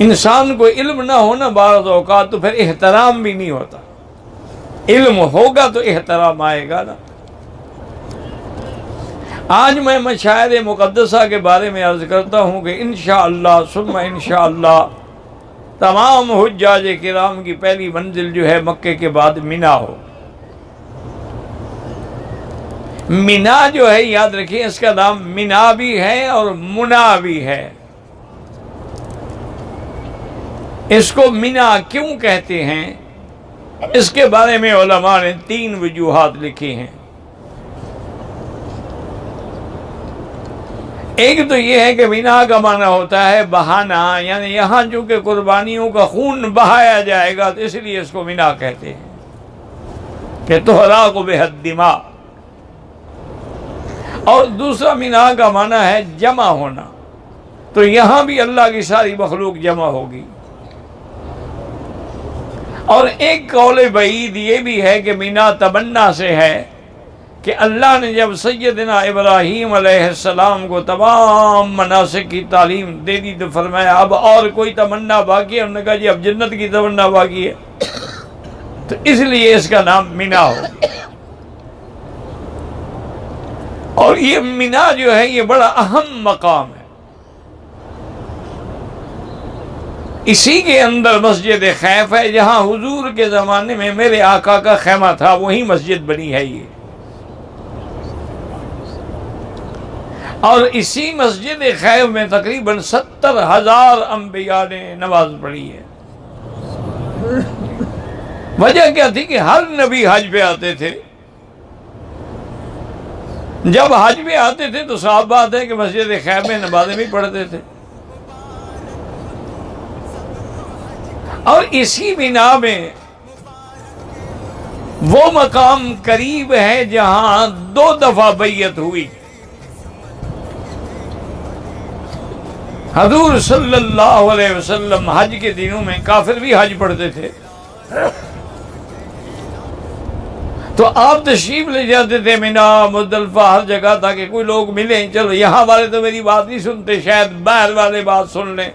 انسان کو علم نہ ہونا بعض اوقات تو پھر احترام بھی نہیں ہوتا، علم ہوگا تو احترام آئے گا نا۔ آج میں مشاعر مقدسہ کے بارے میں عرض کرتا ہوں کہ انشاءاللہ ثم انشاءاللہ تمام حجاج کرام کی پہلی منزل جو ہے مکے کے بعد مینا ہو۔ مینا جو ہے یاد رکھیں اس کا نام مینا بھی ہے اور منا بھی ہے۔ اس کو مینا کیوں کہتے ہیں اس کے بارے میں علماء نے 3 وجوہات لکھی ہیں۔ ایک تو یہ ہے کہ مینا کا معنی ہوتا ہے بہانا، یعنی یہاں چونکہ قربانیوں کا خون بہایا جائے گا تو اس لیے اس کو مینا کہتے ہیں کہ تحراق بها الدماء۔ اور دوسرا مینا کا معنی ہے جمع ہونا، تو یہاں بھی اللہ کی ساری مخلوق جمع ہوگی۔ اور ایک قول بعید یہ بھی ہے کہ مینا تمنا سے ہے کہ اللہ نے جب سیدنا ابراہیم علیہ السلام کو تمام مناسک کی تعلیم دے دی تو فرمایا اب اور کوئی تمنا باقی ہے؟ انہوں نے کہا جی اب جنت کی تمنا باقی ہے، تو اس لیے اس کا نام مینا ہو۔ اور یہ مینا جو ہے یہ بڑا اہم مقام ہے۔ اسی کے اندر مسجد خیف ہے، جہاں حضور کے زمانے میں میرے آقا کا خیمہ تھا، وہی مسجد بنی ہے یہ۔ اور اسی مسجد خیف میں تقریباً 70,000 انبیاء نے نماز پڑھی ہے۔ وجہ کیا تھی کہ ہر نبی حج پہ آتے تھے، جب حج پہ آتے تھے تو صاف بات ہے کہ مسجد خیف میں نمازیں بھی پڑھتے تھے۔ اور اسی بنا میں وہ مقام قریب ہے جہاں 2 دفعہ بیعت ہوئی۔ حضور صلی اللہ علیہ وسلم حج کے دنوں میں کافر بھی حج پڑھتے تھے، تو آپ تشریف لے جاتے تھے مینا مزدلفہ ہر جگہ تاکہ کوئی لوگ ملیں، چلو یہاں والے تو میری بات نہیں سنتے، شاید باہر والے بات سن لیں۔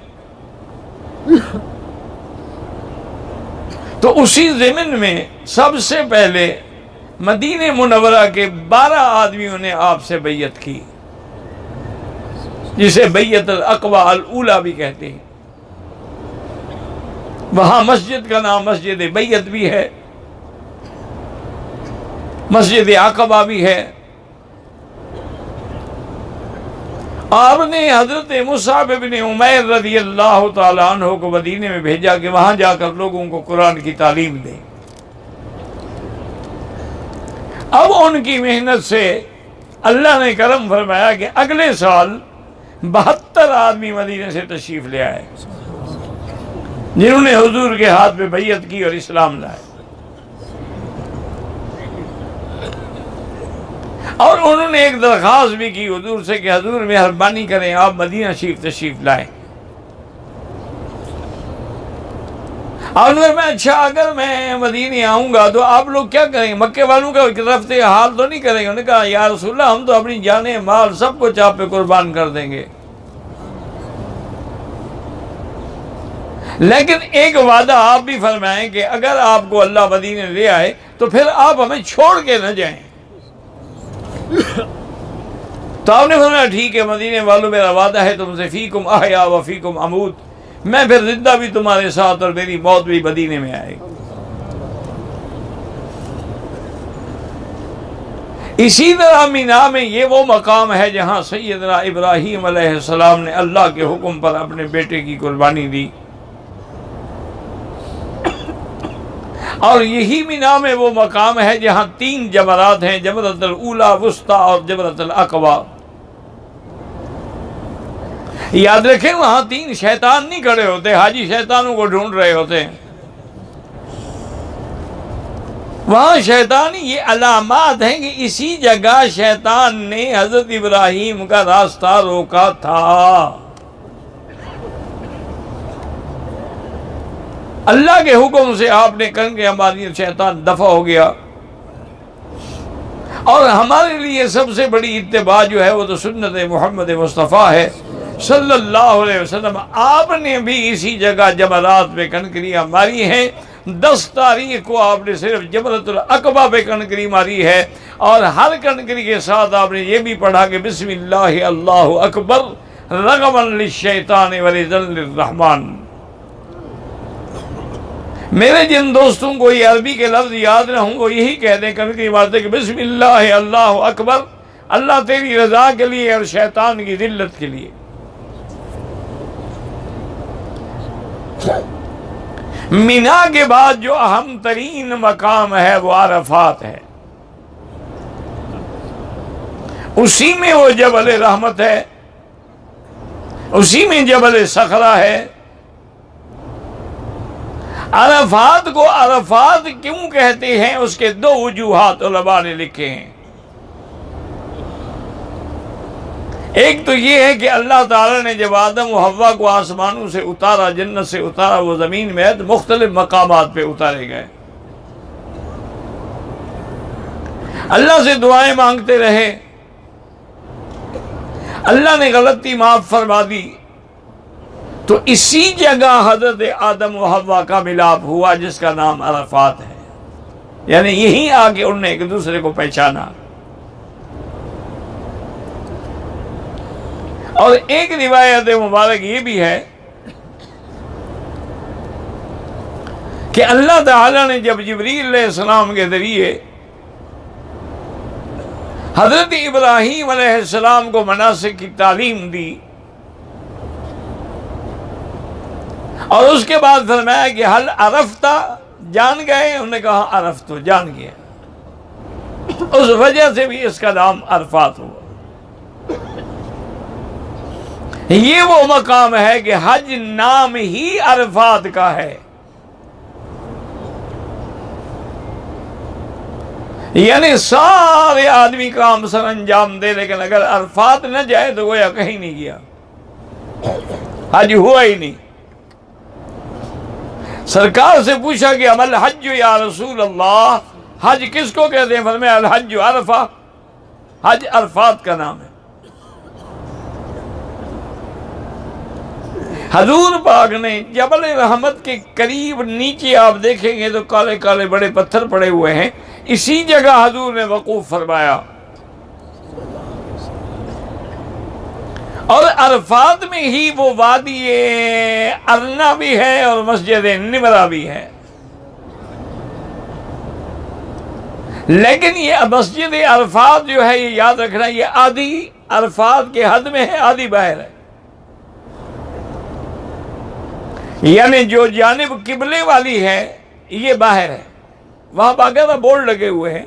تو اسی ضمن میں سب سے پہلے مدینہ منورہ کے 12 آدمیوں نے آپ سے بیعت کی، جسے بیعت العقبہ الاولی بھی کہتے ہیں۔ وہاں مسجد کا نام مسجد بیعت بھی ہے، مسجد عقبہ بھی ہے۔ آپ نے حضرت مصعب بن عمیر رضی اللہ تعالیٰ عنہ کو مدینے میں بھیجا کہ وہاں جا کر لوگوں کو قرآن کی تعلیم دیں۔ اب ان کی محنت سے اللہ نے کرم فرمایا کہ اگلے سال 72 آدمی مدینے سے تشریف لے آئے، جنہوں نے حضور کے ہاتھ میں بیعت کی اور اسلام لائے۔ اور انہوں نے ایک درخواست بھی کی حضور سے کہ حضور مہربانی کریں آپ مدینہ شریف تشریف لائیں۔ اور میں اچھا اگر میں مدینہ آؤں گا تو آپ لوگ کیا کریں گے؟ مکے والوں کا رفت حال تو نہیں کریں گے؟ انہوں نے کہا یا رسول اللہ ہم تو اپنی جانیں مال سب کچھ آپ پہ قربان کر دیں گے، لیکن ایک وعدہ آپ بھی فرمائیں کہ اگر آپ کو اللہ مدینہ لے آئے تو پھر آپ ہمیں چھوڑ کے نہ جائیں۔ تو آپ نے فرمایا ٹھیک ہے مدینے والوں میرا وعدہ ہے تم سے، فیکم احیا و فیکم اموت، میں پھر زندہ بھی تمہارے ساتھ اور میری موت بھی مدینے میں آئے گی۔ اسی طرح مینا میں یہ وہ مقام ہے جہاں سیدنا ابراہیم علیہ السلام نے اللہ کے حکم پر اپنے بیٹے کی قربانی دی، اور یہی مینا میں وہ مقام ہے جہاں 3 جمرات ہیں، جمرۃ الاولی، وسطیٰ اور جمرۃ العقبہ۔ یاد رکھیں وہاں 3 شیطان نہیں کھڑے ہوتے، حاجی شیطانوں کو ڈھونڈ رہے ہوتے ہیں۔ وہاں شیطانی یہ علامات ہیں کہ اسی جگہ شیطان نے حضرت ابراہیم کا راستہ روکا تھا۔ اللہ کے حکم سے آپ نے کہا کہ ہماری شیطان دفع ہو گیا۔ اور ہمارے لیے سب سے بڑی اتباع جو ہے وہ تو سنت محمد مصطفیٰ ہے صلی اللہ علیہ وسلم، آپ نے بھی اسی جگہ جمرات پہ کنکریاں ماری ہیں۔ 10 تاریخ کو آپ نے صرف جمرۃ العقبہ پہ کنکری ماری ہے، اور ہر کنکری کے ساتھ آپ نے یہ بھی پڑھا کہ بسم اللہ اللہ اکبر رغما للشیطان ورضا للرحمن۔ میرے جن دوستوں کو یہ عربی کے لفظ یاد نہ ہوں وہ یہی کہہ دیں کنکری مارتے کہ بسم اللہ اللہ اکبر، اللہ تیری رضا کے لیے اور شیطان کی ذلت کے لیے۔ مینا کے بعد جو اہم ترین مقام ہے وہ عرفات ہے، اسی میں وہ جبل رحمت ہے، اسی میں جبل صخرہ ہے۔ عرفات کو عرفات کیوں کہتے ہیں، اس کے 2 وجوہات علماء نے لکھے ہیں۔ ایک تو یہ ہے کہ اللہ تعالیٰ نے جب آدم و حوا کو آسمانوں سے اتارا، جنت سے اتارا، وہ زمین میں تو مختلف مقامات پہ اتارے گئے، اللہ سے دعائیں مانگتے رہے، اللہ نے غلطی معاف فرما دی، تو اسی جگہ حضرت آدم و حوا کا ملاپ ہوا جس کا نام عرفات ہے، یعنی یہیں آ کے انہوں نے ایک دوسرے کو پہچانا۔ اور ایک روایت مبارک یہ بھی ہے کہ اللہ تعالیٰ نے جب جبریل علیہ السلام کے ذریعے حضرت ابراہیم علیہ السلام کو مناسک کی تعلیم دی، اور اس کے بعد فرمایا کہ حل عرفت، جان گئے؟ انہوں نے کہا عرفت، جان گیا، اس وجہ سے بھی اس کا نام عرفات ہوا۔ یہ وہ مقام ہے کہ حج نام ہی عرفات کا ہے، یعنی سارے آدمی کام سر انجام دے، لیکن اگر عرفات نہ جائے تو گویا کہیں نہیں گیا، حج ہوا ہی نہیں۔ سرکار سے پوچھا کہ عمل حج یا رسول اللہ، حج کس کو کہتے ہیں؟ فرمایا الحج عرفہ، حج عرفات کا نام ہے۔ حضور پاک نے جبل رحمت کے قریب نیچے آپ دیکھیں گے تو کالے کالے بڑے پتھر پڑے ہوئے ہیں، اسی جگہ حضور نے وقوف فرمایا، اور عرفات میں ہی وہ وادی ارنا بھی ہے اور مسجد نمرہ بھی ہے، لیکن یہ مسجد عرفات جو ہے یہ یاد رکھنا، یہ آدھی عرفات کے حد میں ہے، آدھی باہر ہے، یعنی جو جانب قبلے والی ہے یہ باہر ہے، وہاں باقاعدہ بورڈ لگے ہوئے ہیں،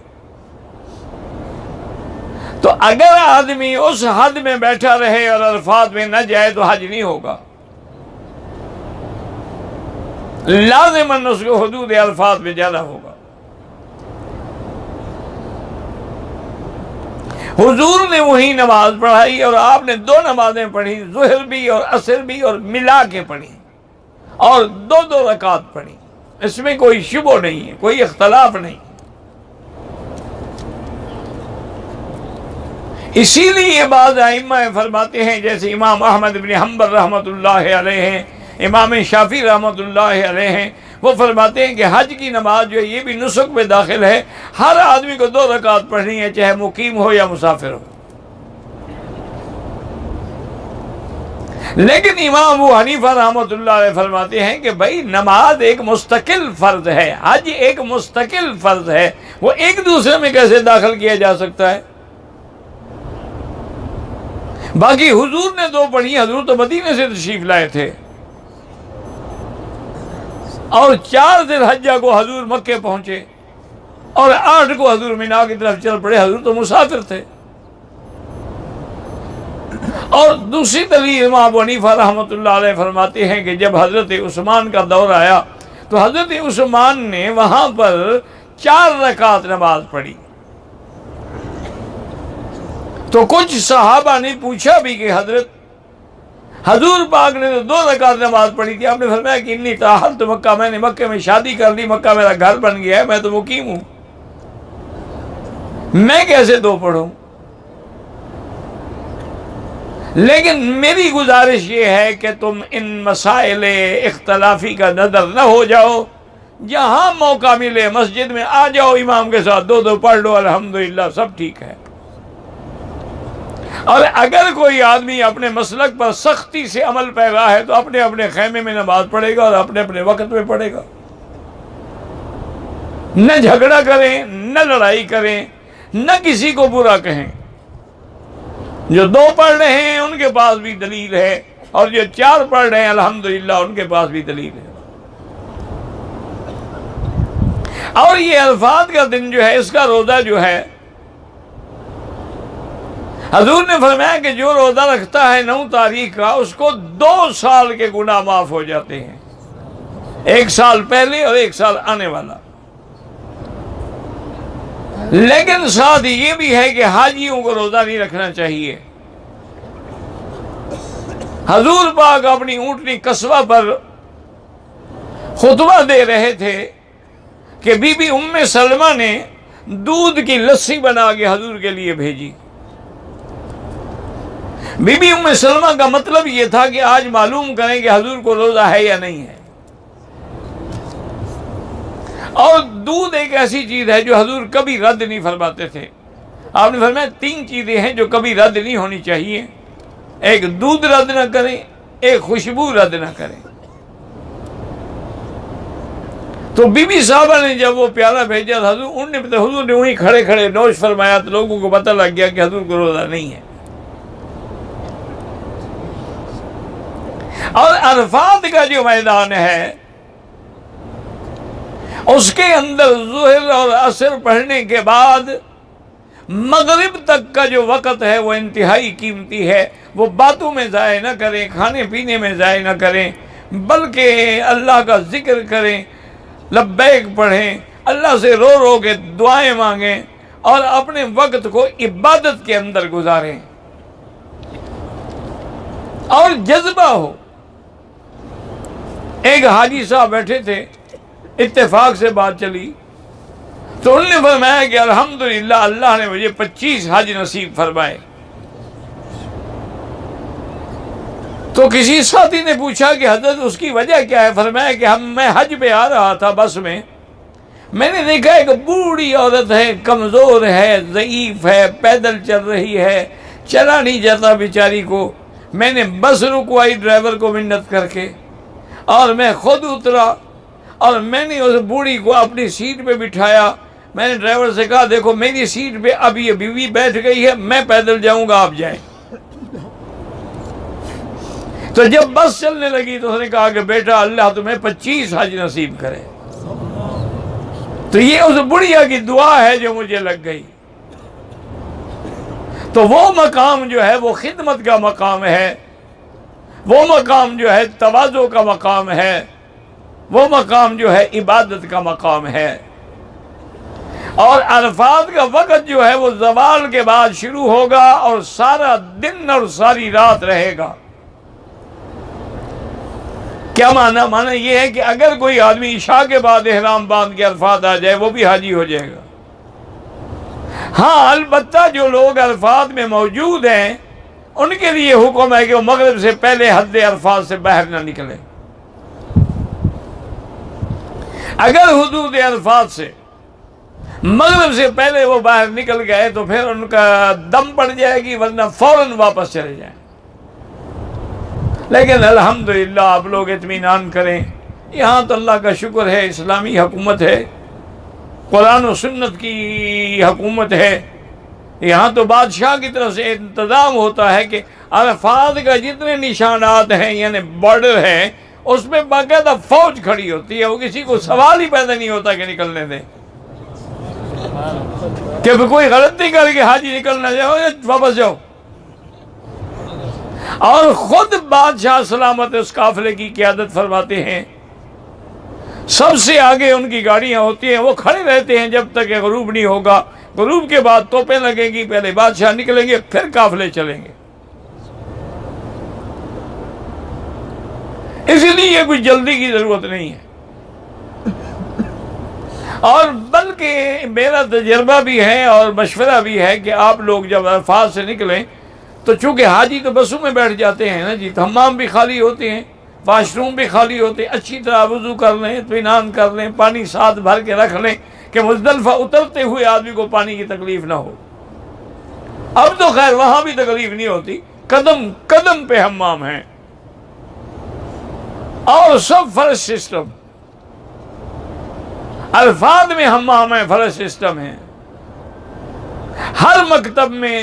تو اگر آدمی اس حد میں بیٹھا رہے اور عرفات میں نہ جائے تو حج نہیں ہوگا، لازماً اس کو حدود عرفات میں جانا ہوگا۔ حضور نے وہی نماز پڑھائی، اور آپ نے 2 نمازیں پڑھی، ظہر بھی اور عصر بھی، اور ملا کے پڑھی، اور 2 رکعت پڑھی، اس میں کوئی شبہ نہیں ہے، کوئی اختلاف نہیں۔ اسی لیے یہ بعض ائمہ فرماتے ہیں، جیسے امام احمد بن حنبل رحمۃ اللہ علیہ ہیں، امام شافعی رحمۃ اللہ علیہ ہیں، وہ فرماتے ہیں کہ حج کی نماز جو ہے یہ بھی نسک میں داخل ہے، ہر آدمی کو 2 رکعت پڑھنی ہے، چاہے مقیم ہو یا مسافر ہو۔ لیکن امام ابو حنیفہ رحمۃ اللہ علیہ فرماتے ہیں کہ بھائی نماز ایک مستقل فرض ہے، حج ایک مستقل فرض ہے، وہ ایک دوسرے میں کیسے داخل کیا جا سکتا ہے؟ باقی حضور نے 2 پڑھی، حضور تو مدینے سے تشریف لائے تھے، اور 4 ذی الحجہ کو حضور مکے پہنچے، اور 8 کو حضور مینا کی طرف چل پڑے، حضور تو مسافر تھے۔ اور دوسری دلیل امام ابو حنیفہ رحمۃ اللہ علیہ فرماتے ہیں کہ جب حضرت عثمان کا دور آیا تو حضرت عثمان نے وہاں پر 4 رکعت نماز پڑھی، تو کچھ صحابہ نے پوچھا بھی کہ حضور پاک نے تو 2 رکعت نماز پڑھی تھی، آپ نے فرمایا کہ انی تاہلت مکہ، میں نے مکے میں شادی کر لی، مکہ میرا گھر بن گیا ہے، میں تو مقیم ہوں، میں کیسے 2 پڑھوں؟ لیکن میری گزارش یہ ہے کہ تم ان مسائل اختلافی کا نظر نہ ہو جاؤ، جہاں موقع ملے مسجد میں آ جاؤ، امام کے ساتھ دو پڑھ لو، الحمدللہ سب ٹھیک ہے۔ اور اگر کوئی آدمی اپنے مسلک پر سختی سے عمل پیرا ہے تو اپنے اپنے خیمے میں نماز پڑھے گا اور اپنے اپنے وقت میں پڑھے گا، نہ جھگڑا کریں، نہ لڑائی کریں، نہ کسی کو برا کہیں۔ جو 2 پڑھ رہے ہیں ان کے پاس بھی دلیل ہے، اور جو 4 پڑھ رہے ہیں الحمدللہ ان کے پاس بھی دلیل ہے۔ اور یہ عرفات کا دن جو ہے، اس کا روزہ جو ہے، حضور نے فرمایا کہ جو روزہ رکھتا ہے 9 تاریخ کا، اس کو 2 سال کے گناہ معاف ہو جاتے ہیں، 1 سال پہلے اور 1 سال آنے والا۔ لیکن ساتھ یہ بھی ہے کہ حاجیوں کو روزہ نہیں رکھنا چاہیے۔ حضور پاک اپنی اونٹنی قصبہ پر خطبہ دے رہے تھے کہ بی بی ام سلمہ نے دودھ کی لسی بنا کے حضور کے لیے بھیجی۔ بی بی ام سلمہ کا مطلب یہ تھا کہ آج معلوم کریں کہ حضور کو روزہ ہے یا نہیں ہے۔ اور دودھ ایک ایسی چیز ہے جو حضور کبھی رد نہیں فرماتے تھے۔ آپ نے فرمایا 3 چیزیں ہیں جو کبھی رد نہیں ہونی چاہیے، ایک دودھ رد نہ کریں، ایک خوشبو رد نہ کریں۔ تو بی بی صاحبہ نے جب وہ پیالہ بھیجا حضور نے وہیں کھڑے کھڑے نوش فرمایا، تو لوگوں کو پتہ لگ گیا کہ حضور کو روزہ نہیں ہے۔ اور عرفات کا جو میدان ہے، اس کے اندر ظہر اور عصر پڑھنے کے بعد مغرب تک کا جو وقت ہے وہ انتہائی قیمتی ہے۔ وہ باتوں میں ضائع نہ کریں، کھانے پینے میں ضائع نہ کریں، بلکہ اللہ کا ذکر کریں، لبیک پڑھیں، اللہ سے رو رو کے دعائیں مانگیں، اور اپنے وقت کو عبادت کے اندر گزاریں، اور جذبہ ہو۔ ایک حاجی صاحب بیٹھے تھے، اتفاق سے بات چلی تو انہوں نے فرمایا کہ الحمدللہ اللہ نے مجھے 25 حج نصیب فرمائے۔ تو کسی ساتھی نے پوچھا کہ حضرت اس کی وجہ کیا ہے؟ فرمایا کہ میں حج پہ آ رہا تھا بس میں نے دیکھا ایک بوڑھی عورت ہے، کمزور ہے، ضعیف ہے، پیدل چل رہی ہے، چلا نہیں جاتا بیچاری کو۔ میں نے بس رکوائی ڈرائیور کو منت کر کے، اور میں خود اترا، اور میں نے اس بوڑھی کو اپنی سیٹ پہ بٹھایا۔ میں نے ڈرائیور سے کہا دیکھو میری سیٹ پہ اب یہ بیوی بیٹھ گئی ہے، میں پیدل جاؤں گا، آپ جائیں۔ تو جب بس چلنے لگی تو اس نے کہا کہ بیٹا اللہ تمہیں 25 حج نصیب کرے۔ تو یہ اس بڑھیا کی دعا ہے جو مجھے لگ گئی۔ تو وہ مقام جو ہے وہ خدمت کا مقام ہے، وہ مقام جو ہے تواضع کا مقام ہے، وہ مقام جو ہے عبادت کا مقام ہے۔ اور عرفات کا وقت جو ہے وہ زوال کے بعد شروع ہوگا اور سارا دن اور ساری رات رہے گا۔ کیا معنی؟ معنی یہ ہے کہ اگر کوئی آدمی عشاء کے بعد احرام باندھ کے عرفات آ جائے وہ بھی حاجی ہو جائے گا۔ ہاں البتہ جو لوگ عرفات میں موجود ہیں ان کے لیے حکم ہے کہ وہ مغرب سے پہلے حد عرفات سے باہر نہ نکلیں۔ اگر حدود عرفات سے مغرب سے پہلے وہ باہر نکل گئے تو پھر ان کا دم پڑ جائے گی، ورنہ فوراً واپس چلے جائیں۔ لیکن الحمدللہ آپ لوگ اطمینان کریں، یہاں تو اللہ کا شکر ہے، اسلامی حکومت ہے، قرآن و سنت کی حکومت ہے۔ یہاں تو بادشاہ کی طرف سے انتظام ہوتا ہے کہ عرفات کا جتنے نشانات ہیں یعنی بارڈر ہے، اس میں باقاعدہ فوج کھڑی ہوتی ہے، وہ کسی کو سوال ہی پیدا نہیں ہوتا کہ نکلنے دیں، کہ کوئی غلطی کر کے حاجی نکلنا جاؤ واپس جاؤ۔ اور خود بادشاہ سلامت اس قافلے کی قیادت فرماتے ہیں، سب سے آگے ان کی گاڑیاں ہوتی ہیں، وہ کھڑے رہتے ہیں جب تک کہ غروب نہیں ہوگا۔ غروب کے بعد توپیں لگیں گی، پہلے بادشاہ نکلیں گے پھر قافلے چلیں گے۔ اسی لیے کوئی جلدی کی ضرورت نہیں ہے۔ اور بلکہ میرا تجربہ بھی ہے اور مشورہ بھی ہے کہ آپ لوگ جب عرفات سے نکلیں تو چونکہ حاجی تو بسوں میں بیٹھ جاتے ہیں نا جی، تو حمام بھی خالی ہوتے ہیں، واش روم بھی خالی ہوتے ہیں، اچھی طرح وضو کر لیں، اطمینان کر لیں، پانی ساتھ بھر کے رکھ لیں کہ مزدلفہ اترتے ہوئے آدمی کو پانی کی تکلیف نہ ہو۔ اب تو خیر وہاں بھی تکلیف نہیں ہوتی، قدم قدم پہ حمام ہیں اور سب فرش سسٹم، الفاظ میں حمام ہے، فرش سسٹم ہے، ہر مکتب میں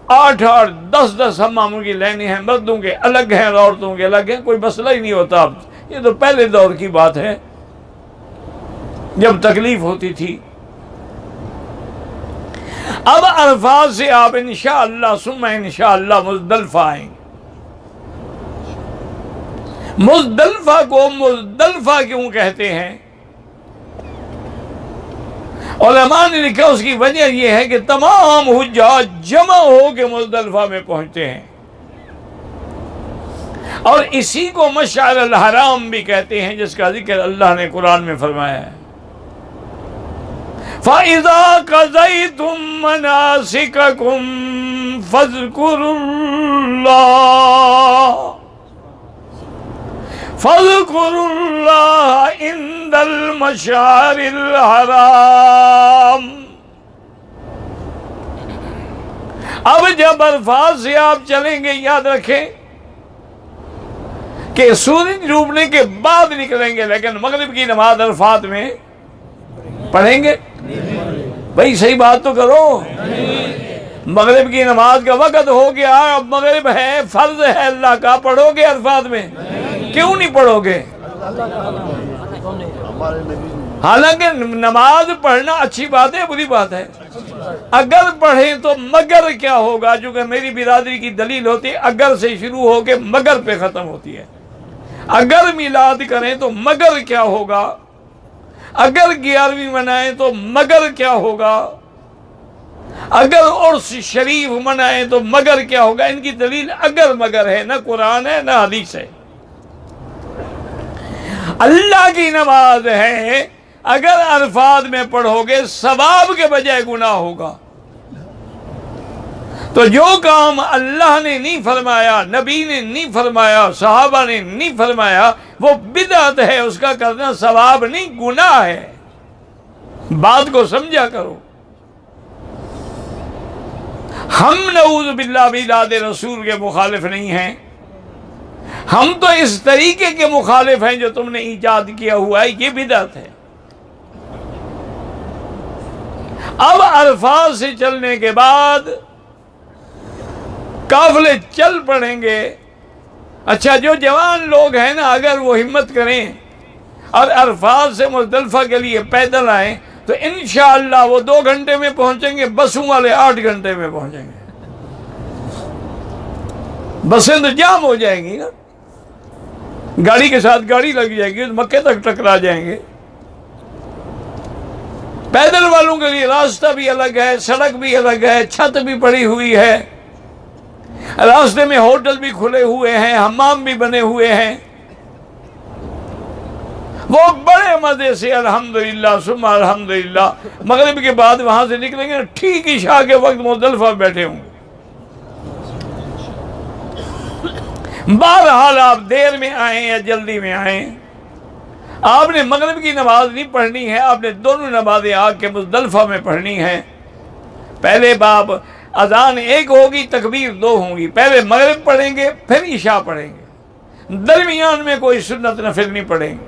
8 اور 10 حماموں کی لائنیں ہیں، مردوں کے الگ ہیں اور عورتوں کے الگ ہیں، کوئی مسئلہ ہی نہیں ہوتا۔ اب یہ تو پہلے دور کی بات ہے جب تکلیف ہوتی تھی۔ اب عرفات سے آپ انشاءاللہ ثم انشاءاللہ مزدلفہ آئیں۔ مزدلفہ کو مزدلفہ کیوں کہتے ہیں؟ علماء نے لکھا اس کی وجہ یہ ہے کہ تمام حجاج جمع ہو کے مزدلفہ میں پہنچتے ہیں، اور اسی کو مشعر الحرام بھی کہتے ہیں، جس کا ذکر اللہ نے قرآن میں فرمایا ہے، فَإِذَا قَضَيْتُم مَّنَاسِكَكُمْ فَاذْكُرُوا اللَّهَ عِندَ الْمَشْعَرِ الْحَرَامِ۔ اب جب عرفات سے آپ چلیں گے، یاد رکھیں کہ سورج ڈوبنے کے بعد نکلیں گے، لیکن مغرب کی نماز عرفات میں پڑھیں گے؟ بھائی صحیح بات تو کرو۔ مغرب کی نماز کا وقت ہو گیا، اب مغرب ہے، فرض ہے اللہ کا، پڑھو گے عرفات میں؟ کیوں نہیں پڑھو گے؟ حالانکہ نماز پڑھنا اچھی بات ہے، بری بات ہے؟ اگر پڑھیں تو مگر کیا ہوگا، چونکہ میری برادری کی دلیل ہوتی ہے اگر سے شروع ہو کے مگر پہ ختم ہوتی ہے۔ اگر میلاد کریں تو مگر کیا ہوگا، اگر 11ویں منائیں تو مگر کیا ہوگا، اگر عرس شریف منائیں تو مگر کیا ہوگا؟ ان کی دلیل اگر مگر ہے، نہ قرآن ہے نہ حدیث ہے۔ اللہ کی نماز ہے، اگر عرفات میں پڑھو گے ثواب کے بجائے گناہ ہوگا۔ تو جو کام اللہ نے نہیں فرمایا، نبی نے نہیں فرمایا، صحابہ نے نہیں فرمایا، وہ بدعت ہے، اس کا کرنا ثواب نہیں گناہ ہے۔ بات کو سمجھا کرو۔ ہم نعوذ باللہ میلاد رسول کے مخالف نہیں ہیں، ہم تو اس طریقے کے مخالف ہیں جو تم نے ایجاد کیا ہوا ہے، یہ بدعت ہے۔ اب عرفات سے چلنے کے بعد قافلے چل پڑیں گے۔ اچھا، جو جوان لوگ ہیں نا، اگر وہ ہمت کریں اور عرفات سے مزدلفہ کے لیے پیدل آئیں تو انشاءاللہ وہ 2 گھنٹے میں پہنچیں گے، بسوں والے 8 گھنٹے میں پہنچیں گے۔ بسیں تو جام ہو جائیں گی نا، گاڑی کے ساتھ گاڑی لگ جائے گی، مکے تک ٹکرا جائیں گے۔ پیدل والوں کے لیے راستہ بھی الگ ہے، سڑک بھی الگ ہے، چھت بھی پڑی ہوئی ہے، راستے میں ہوٹل بھی کھلے ہوئے ہیں، حمام بھی بنے ہوئے ہیں۔ وہ بڑے مزے سے الحمدللہ ثم الحمدللہ مغرب کے بعد وہاں سے نکلیں گے، ٹھیک عشاء کے وقت مزدلفہ بیٹھے ہوں گے۔ بہرحال آپ دیر میں آئیں یا جلدی میں آئیں، آپ نے مغرب کی نماز نہیں پڑھنی ہے، آپ نے دونوں نمازیں آ کے مزدلفہ میں پڑھنی ہے۔ پہلے باب اذان 1 ہوگی، تکبیر 2 ہوں گی، پہلے مغرب پڑھیں گے پھر عشاء پڑھیں گے، درمیان میں کوئی سنت نفل نہیں پڑھیں گے۔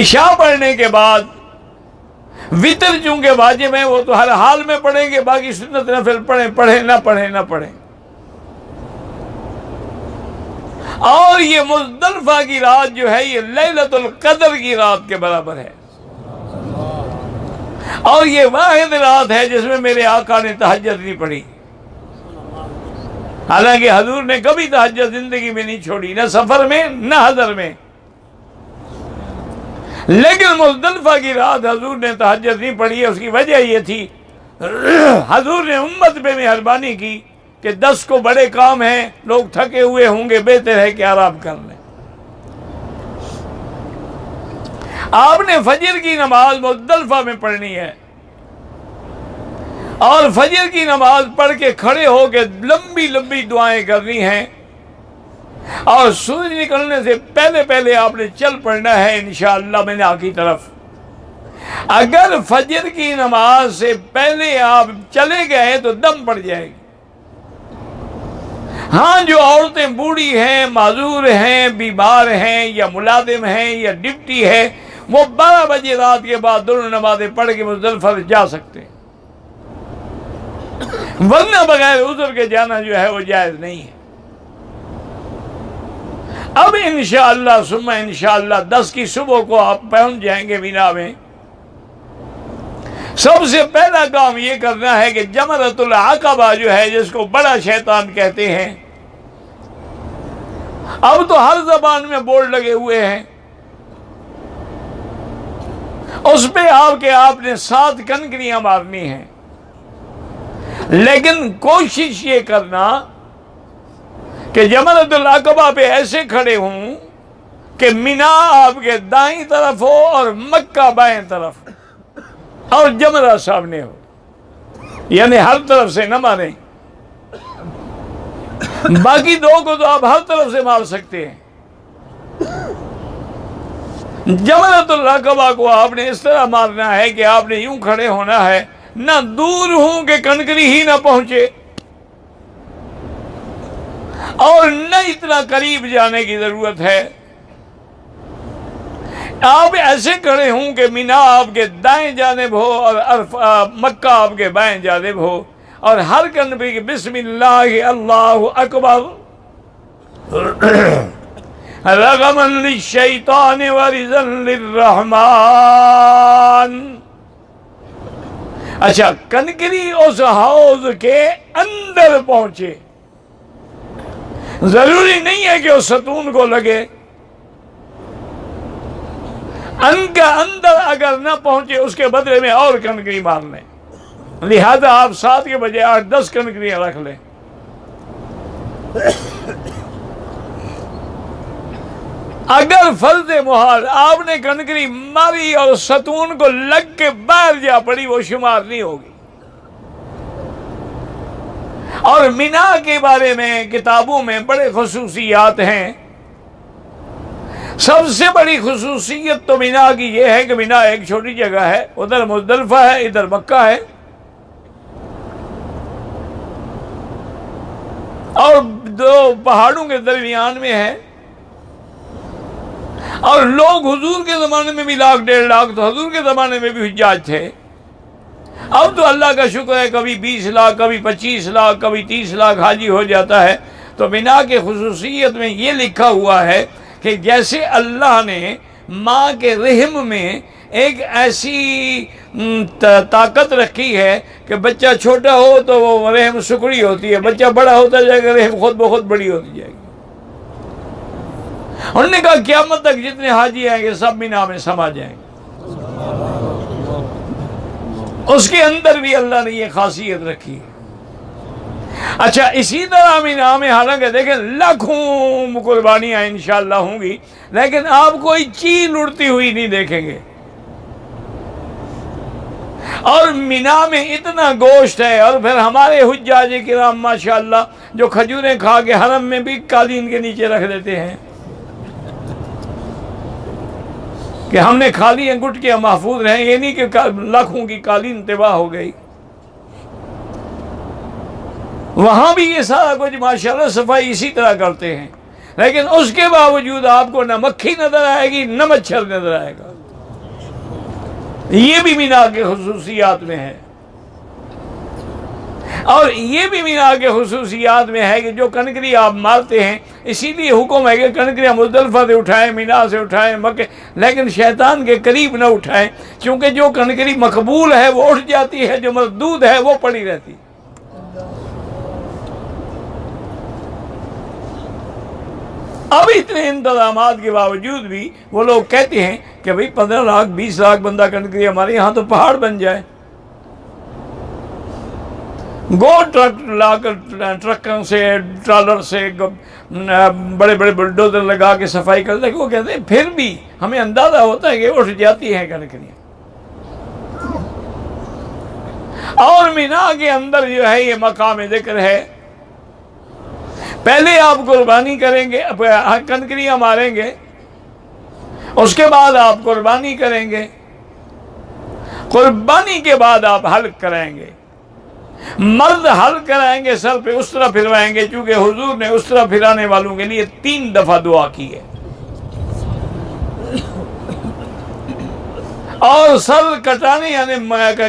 عشاء پڑھنے کے بعد وتر چونکہ واجب ہے، وہ تو ہر حال میں پڑھیں گے، باقی سنت نفل پڑھیں نہ پڑھیں۔ اور یہ مزدلفہ کی رات جو ہے یہ لیلۃ القدر کی رات کے برابر ہے، اور یہ واحد رات ہے جس میں میرے آقا نے تہجد نہیں پڑھی۔ حالانکہ حضور نے کبھی تہجد زندگی میں نہیں چھوڑی، نہ سفر میں نہ حضر میں، لیکن مزدلفہ کی رات حضور نے تہجد نہیں پڑھی ہے۔ اس کی وجہ یہ تھی، حضور نے امت پہ مہربانی کی کہ 10 کو بڑے کام ہیں، لوگ تھکے ہوئے ہوں گے، بہتر ہے کہ آرام کر لیں۔ آپ نے فجر کی نماز مزدلفہ میں پڑھنی ہے، اور فجر کی نماز پڑھ کے کھڑے ہو کے لمبی لمبی دعائیں کرنی ہیں، اور سورج نکلنے سے پہلے پہلے آپ نے چل پڑنا ہے انشاءاللہ مینا کی طرف۔ اگر فجر کی نماز سے پہلے آپ چلے گئے تو دم پڑ جائے گی۔ ہاں جو عورتیں بوڑھی ہیں، معذور ہیں، بیمار ہیں، یا ملازم ہیں، یا ڈپٹی ہے، وہ 12 بجے رات کے بعد دونوں نمازیں پڑھ کے مزدلفہ جا سکتے ہیں، ورنہ بغیر عذر کے جانا جو ہے وہ جائز نہیں ہے۔ اب انشاءاللہ ثم انشاءاللہ 10 کی صبح کو آپ پہنچ جائیں گے مینا میں۔ سب سے پہلا کام یہ کرنا ہے کہ جمرۃ العقبہ جو ہے، جس کو بڑا شیطان کہتے ہیں، اب تو ہر زبان میں بورڈ لگے ہوئے ہیں، اس پہ آپ نے 7 کنکریاں مارنی ہیں، لیکن کوشش یہ کرنا کہ جمرۃ العقبہ پہ ایسے کھڑے ہوں کہ مینا آپ کے دائیں طرف ہو اور مکہ بائیں طرف، اور جمرہ سامنے ہو، یعنی ہر طرف سے نہ ماریں۔ باقی 2 کو تو آپ ہر طرف سے مار سکتے ہیں، جمرۃ العقبہ کو آپ نے اس طرح مارنا ہے کہ آپ نے یوں کھڑے ہونا ہے، نہ دور ہوں کہ کنکری ہی نہ پہنچے، اور نہ اتنا قریب جانے کی ضرورت ہے۔ آپ ایسے کھڑے ہوں کہ مینا آپ کے دائیں جانب ہو اور مکہ آپ کے بائیں جانب ہو، اور ہر کنکری کی بسم اللہ اللہ اکبر رغما للشیطان ورضا للرحمن۔ اچھا، کنکری اس حوض کے اندر پہنچے، ضروری نہیں ہے کہ اس ستون کو لگے، ان کا اندر اگر نہ پہنچے اس کے بدلے میں اور کنکری مار لیں، لہذا آپ 7 کے بجائے 8-10 کنکریاں رکھ لیں۔ اگر فرض محال آپ نے کنکری ماری اور ستون کو لگ کے باہر جا پڑی، وہ شمار نہیں ہوگی۔ اور مینا کے بارے میں کتابوں میں بڑے خصوصیات ہیں۔ سب سے بڑی خصوصیت تو مینا کی یہ ہے کہ مینا ایک چھوٹی جگہ ہے، ادھر مزدلفہ ہے، ادھر مکہ ہے، اور 2 پہاڑوں کے درمیان میں ہے، اور لوگ حضور کے زمانے میں بھی 1,00,000 1,50,000 تو حضور کے زمانے میں بھی حجاج تھے۔ اب تو اللہ کا شکر ہے کبھی 20 لاکھ، کبھی 25 لاکھ، کبھی 30 لاکھ حاجی ہو جاتا ہے۔ تو مینا کے خصوصیت میں یہ لکھا ہوا ہے کہ جیسے اللہ نے ماں کے رحم میں ایک ایسی طاقت رکھی ہے کہ بچہ چھوٹا ہو تو وہ رحم سکڑی ہوتی ہے، بچہ بڑا ہوتا جائے گا رحم خود بخود بڑی ہوتی جائے گی۔ انہوں نے کہا قیامت تک جتنے حاجی آئیں گے سب مینا میں سما جائیں گے۔ اس کے اندر بھی اللہ نے یہ خاصیت رکھی ہے۔ اچھا، اسی طرح مینا میں حالانکہ دیکھیں لاکھوں قربانیاں انشاءاللہ ہوں گی، لیکن آپ کوئی چیل اڑتی ہوئی نہیں دیکھیں گے، اور مینا میں اتنا گوشت ہے۔ اور پھر ہمارے حجاج کرام ماشاءاللہ جو کھجوریں کھا کے حرم میں بھی قالین کے نیچے رکھ دیتے ہیں کہ ہم نے کھا لی ہیں گٹکیاں محفوظ رہیں، یہ نہیں کہ لاکھوں کی قالین تباہ ہو گئی۔ وہاں بھی یہ سارا کچھ ماشاءاللہ صفائی اسی طرح کرتے ہیں، لیکن اس کے باوجود آپ کو نہ مکھی نظر آئے گی نہ مچھر نظر آئے گا۔ یہ بھی مینا کے خصوصیات میں ہے۔ اور یہ بھی مینا کے خصوصیات میں ہے کہ جو کنکری آپ مارتے ہیں، اسی لیے حکم ہے کہ کنکریاں مزدلفہ سے اٹھائیں، مینا سے اٹھائیں، مکہ، لیکن شیطان کے قریب نہ اٹھائیں، کیونکہ جو کنکری مقبول ہے وہ اٹھ جاتی ہے، جو مردود ہے وہ پڑی رہتی۔ اب اتنے انتظامات کے باوجود بھی وہ لوگ کہتے ہیں کہ بھئی 15 لاکھ 20 لاکھ بندہ کنکری ہمارے یہاں تو پہاڑ بن جائے۔ ٹرک لا کر ٹرکوں سے، ٹرالر سے، بڑے بڑے بلڈوزر لگا کے صفائی کرتے ہیں۔ وہ کہتے ہیں پھر بھی ہمیں اندازہ ہوتا ہے کہ اٹھ جاتی ہیں کنکریاں۔ اور مینا کے اندر جو ہے یہ مقام ذکر ہے، پہلے آپ قربانی کریں گے، کنکریاں ماریں گے، اس کے بعد آپ قربانی کریں گے، قربانی کے بعد آپ حلق کرائیں گے۔ مرد حلق کرائیں گے، سر پہ اس طرح پھروائیں گے، چونکہ حضور نے اس طرح پھرانے والوں کے لیے 3 دفعہ دعا کی ہے، اور سر کٹانے یعنی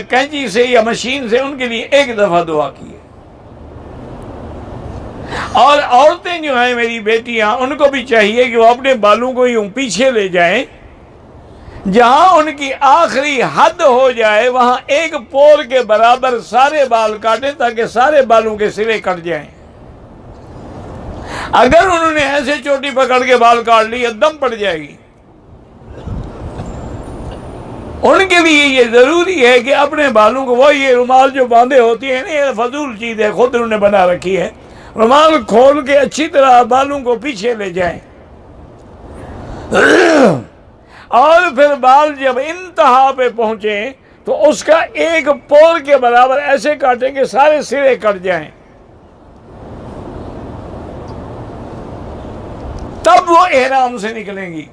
کینچی سے یا مشین سے ان کے لیے 1 دفعہ دعا کی ہے۔ اور عورتیں جو ہیں میری بیٹیاں، ان کو بھی چاہیے کہ وہ اپنے بالوں کو یوں پیچھے لے جائیں، جہاں ان کی آخری حد ہو جائے وہاں 1 پور کے برابر سارے بال کاٹیں، تاکہ سارے بالوں کے سرے کٹ جائیں۔ اگر انہوں نے ایسے چوٹی پکڑ کے بال کاٹ لی، دم پڑ جائے گی۔ ان کے لیے یہ ضروری ہے کہ اپنے بالوں کو، وہ یہ رومال جو باندھے ہوتی ہے نا، یہ فضول چیز ہے، خود انہوں نے بنا رکھی ہے، رومال کھول کے اچھی طرح بالوں کو پیچھے لے جائیں، اور پھر بال جب انتہا پہ پہنچے تو اس کا 1 پور کے برابر ایسے کاٹیں کہ سارے سرے کٹ جائیں، تب وہ احرام سے نکلیں گی۔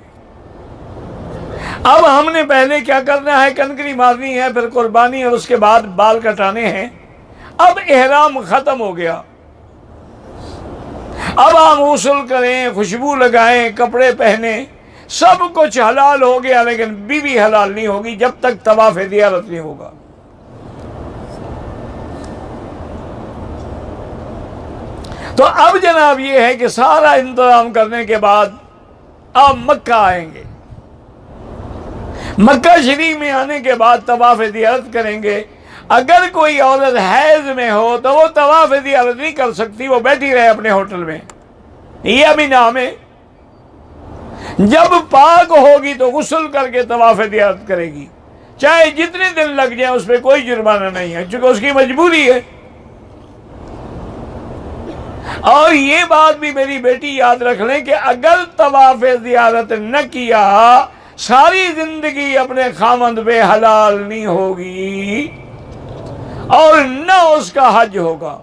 اب ہم نے پہلے کیا کرنا ہے؟ کنکری مارنی ہے، پھر قربانی، اور اس کے بعد بال کٹانے ہیں۔ اب احرام ختم ہو گیا، اب آپ غسل کریں، خوشبو لگائیں، کپڑے پہنیں، سب کچھ حلال ہو گیا، لیکن بیوی حلال نہیں ہوگی جب تک طواف زیارت نہیں ہوگا۔ تو اب جناب یہ ہے کہ سارا انتظام کرنے کے بعد آپ مکہ آئیں گے، مکہ شریف میں آنے کے بعد طواف زیارت کریں گے۔ اگر کوئی عورت حیض میں ہو تو وہ طواف زیارت نہیں کر سکتی، وہ بیٹھی رہے اپنے ہوٹل میں یا مینا میں۔ جب پاک ہوگی تو غسل کر کے طواف زیارت کرے گی، چاہے جتنے دن لگ جائیں، اس پہ کوئی جرمانہ نہیں ہے، چونکہ اس کی مجبوری ہے۔ اور یہ بات بھی میری بیٹی یاد رکھ لیں کہ اگر طواف زیارت نہ کیا، ساری زندگی اپنے خامند پہ حلال نہیں ہوگی اور نہ اس کا حج ہوگا۔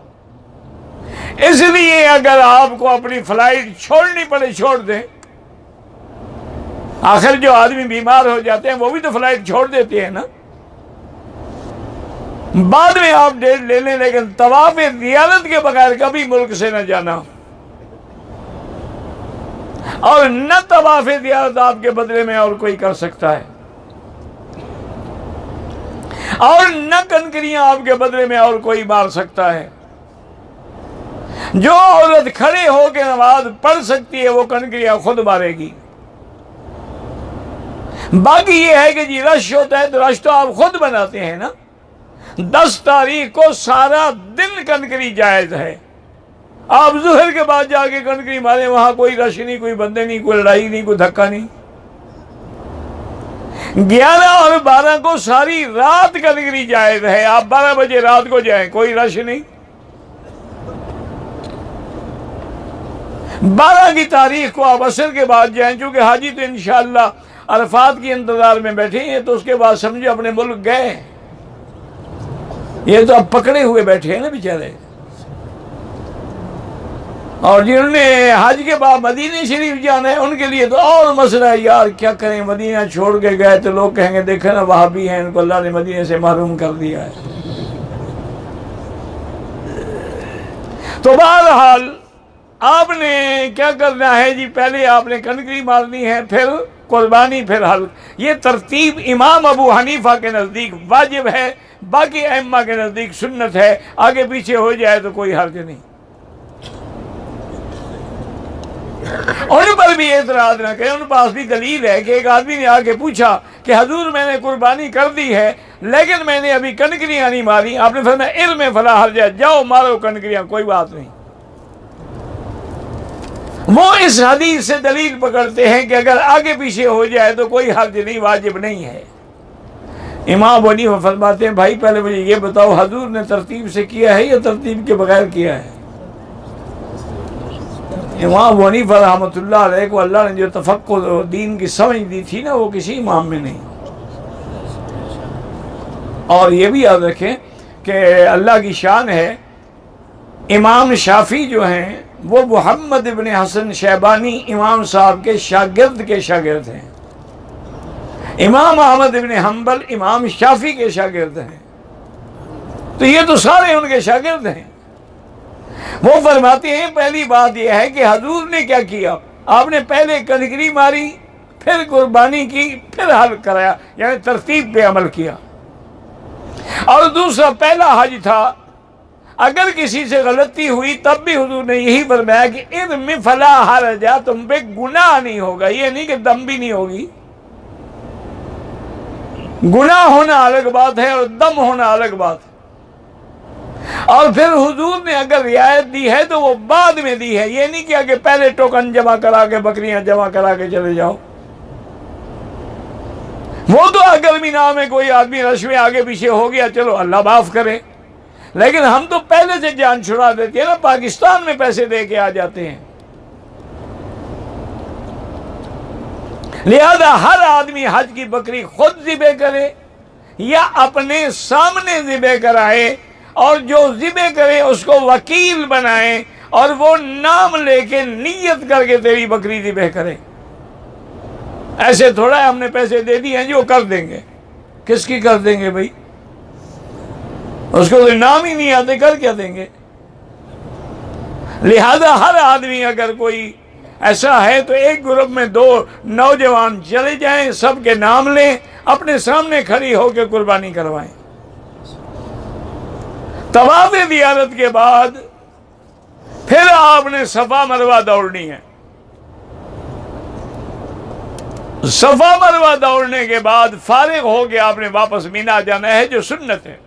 اس لیے اگر آپ کو اپنی فلائٹ چھوڑنی پڑے، چھوڑ دیں۔ آخر جو آدمی بیمار ہو جاتے ہیں وہ بھی تو فلائٹ چھوڑ دیتے ہیں نا، بعد میں آپ ڈیٹ لے لیں، لیکن طواف زیارت کے بغیر کبھی ملک سے نہ جانا، اور نہ طواف زیارت آپ کے بدلے میں اور کوئی کر سکتا ہے، اور نہ کنکریاں آپ کے بدلے میں اور کوئی مار سکتا ہے۔ جو عورت کھڑے ہو کے نماز پڑھ سکتی ہے وہ کنکریاں خود مارے گی۔ باقی یہ ہے کہ جی رش ہوتا ہے تو رش تو آپ خود بناتے ہیں نا۔ 10 تاریخ کو سارا دن کنکری جائز ہے، آپ ظہر کے بعد جا کے کنکری ماریں، وہاں کوئی رش نہیں، کوئی بندے نہیں، کوئی لڑائی نہیں، کوئی دھکا نہیں۔ 11 اور 12 کو ساری رات کنکری جائز ہے، آپ 12 بجے رات کو جائیں، کوئی رش نہیں۔ 12 کی تاریخ کو آپ عصر کے بعد جائیں، چونکہ حاجی تو انشاءاللہ عرفات کی انتظار میں بیٹھے ہیں، تو اس کے بعد سمجھو اپنے ملک گئے، یہ تو اب پکڑے ہوئے بیٹھے ہیں نا بیچارے۔ اور جنہوں نے حج کے بعد مدینہ شریف جانا ہے ان کے لیے تو اور مسئلہ ہے، یار کیا کریں، مدینہ چھوڑ کے گئے تو لوگ کہیں گے دیکھیں نا وہابی ہیں، ان کو اللہ نے مدینہ سے محروم کر دیا ہے۔ تو بہرحال آپ نے کیا کرنا ہے جی، پہلے آپ نے کنکری مارنی ہے، پھر قربانی، پھر حلق۔ یہ ترتیب امام ابو حنیفہ کے نزدیک واجب ہے، باقی ائمہ کے نزدیک سنت ہے، آگے پیچھے ہو جائے تو کوئی حرج نہیں۔ ان پر بھی اعتراض نہ کریں، ان پاس بھی دلیل ہے کہ ایک آدمی نے آ کے پوچھا کہ حضور میں نے قربانی کر دی ہے لیکن میں نے ابھی کنکریاں نہیں ماری، آپ نے فرمایا علم فلا حرج ہے، جاؤ مارو کنکریاں، کوئی بات نہیں۔ وہ اس حدیث سے دلیل پکڑتے ہیں کہ اگر آگے پیچھے ہو جائے تو کوئی حرج نہیں، واجب نہیں ہے۔ امام ابو حنیفہ فرماتے ہیں بھائی پہلے مجھے یہ بتاؤ، حضور نے ترتیب سے کیا ہے یا ترتیب کے بغیر کیا ہے؟ امام ابو حنیفہ رحمۃ اللہ علیہ کو اللہ نے جو تفقہ دین کی سمجھ دی تھی نا، وہ کسی امام میں نہیں۔ اور یہ بھی یاد رکھیں کہ اللہ کی شان ہے، امام شافعی جو ہیں وہ محمد ابن حسن شیبانی امام صاحب کے شاگرد ہیں، امام احمد ابن حنبل امام شافعی کے شاگرد ہیں، تو یہ تو سارے ان کے شاگرد ہیں۔ وہ فرماتے ہیں پہلی بات یہ ہے کہ حضور نے کیا کیا، آپ نے پہلے کنکری ماری، پھر قربانی کی، پھر حل کرایا، یعنی ترتیب پہ عمل کیا۔ اور دوسرا پہلا حج تھا، اگر کسی سے غلطی ہوئی تب بھی حضور نے یہی فرمایا کہ ارم فلا حرج، تم پہ گناہ نہیں ہوگا، یہ نہیں کہ دم بھی نہیں ہوگی۔ گناہ ہونا الگ بات ہے اور دم ہونا الگ بات ہے۔ اور پھر حضور نے اگر رعایت دی ہے تو وہ بعد میں دی ہے، یہ نہیں کیا کہ پہلے ٹوکن جمع کرا کے بکریاں جمع کرا کے چلے جاؤ۔ وہ تو اگر مینا میں کوئی آدمی رش میں آگے پیچھے ہو گیا چلو اللہ معاف کرے، لیکن ہم تو پہلے سے جان چھڑا دیتے ہیں نا، پاکستان میں پیسے دے کے آ جاتے ہیں۔ لہذا ہر آدمی حج کی بکری خود ذبح کرے یا اپنے سامنے ذبح کرائے، اور جو ذبح کرے اس کو وکیل بنائے اور وہ نام لے کے نیت کر کے تیری بکری ذبح کرے۔ ایسے تھوڑا ہے ہم نے پیسے دے دیے ہیں جو کر دیں گے، کس کی کر دیں گے بھائی؟ اس کو تو نام ہی نہیں آتے، کر کیا دیں گے؟ لہذا ہر آدمی اگر کوئی ایسا ہے تو ایک گروپ میں 2 نوجوان چلے جائیں، سب کے نام لیں، اپنے سامنے کھڑی ہو کے قربانی کروائیں۔ طواف زیارت کے بعد پھر آپ نے صفا مروہ دوڑنی ہے۔ صفا مروہ دوڑنے کے بعد فارغ ہو کے آپ نے واپس مینا جانا ہے، جو سنت ہے۔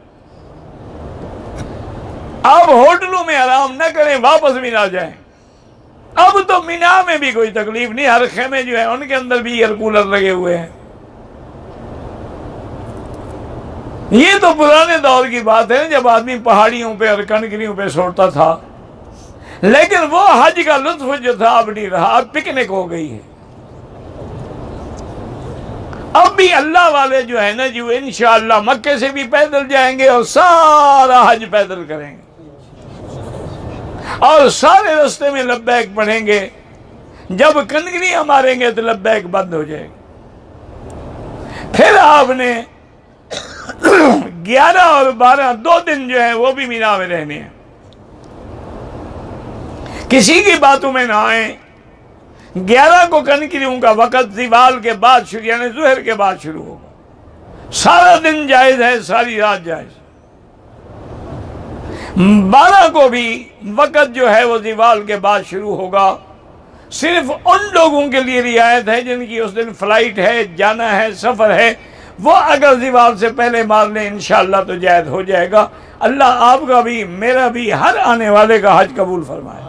آپ ہوٹلوں میں آرام نہ کریں، واپس مینا جائیں۔ اب تو مینا میں بھی کوئی تکلیف نہیں، ہر خیمے جو ہیں ان کے اندر بھی ایئر کولر لگے ہوئے ہیں۔ یہ تو پرانے دور کی بات ہے جب آدمی پہاڑیوں پہ اور کنکریوں پہ سوتا تھا، لیکن وہ حج کا لطف جو تھا اب نہیں رہا، اب پکنک ہو گئی ہے۔ اب بھی اللہ والے جو ہے نا جو انشاءاللہ مکے سے بھی پیدل جائیں گے اور سارا حج پیدل کریں گے، اور سارے رستے میں لبیک پڑھیں گے۔ جب کنکریاں ماریں گے تو لبیک بند ہو جائے گی۔ پھر آپ نے 11 اور 12 2 دن جو ہے وہ بھی مینا میں رہنے ہیں، کسی کی باتوں میں نہ آئیں۔ 11 کو کنکریوں کا وقت زوال کے بعد شروع، یعنی ظہر کے بعد شروع ہوگا، سارا دن جائز ہے، ساری رات جائز۔ 12 کو بھی وقت جو ہے وہ زوال کے بعد شروع ہوگا۔ صرف ان لوگوں کے لیے رعایت ہے جن کی اس دن فلائٹ ہے، جانا ہے، سفر ہے، وہ اگر زوال سے پہلے مار لیں انشاءاللہ تو جائز ہو جائے گا۔ اللہ آپ کا بھی، میرا بھی، ہر آنے والے کا حج قبول فرمائے۔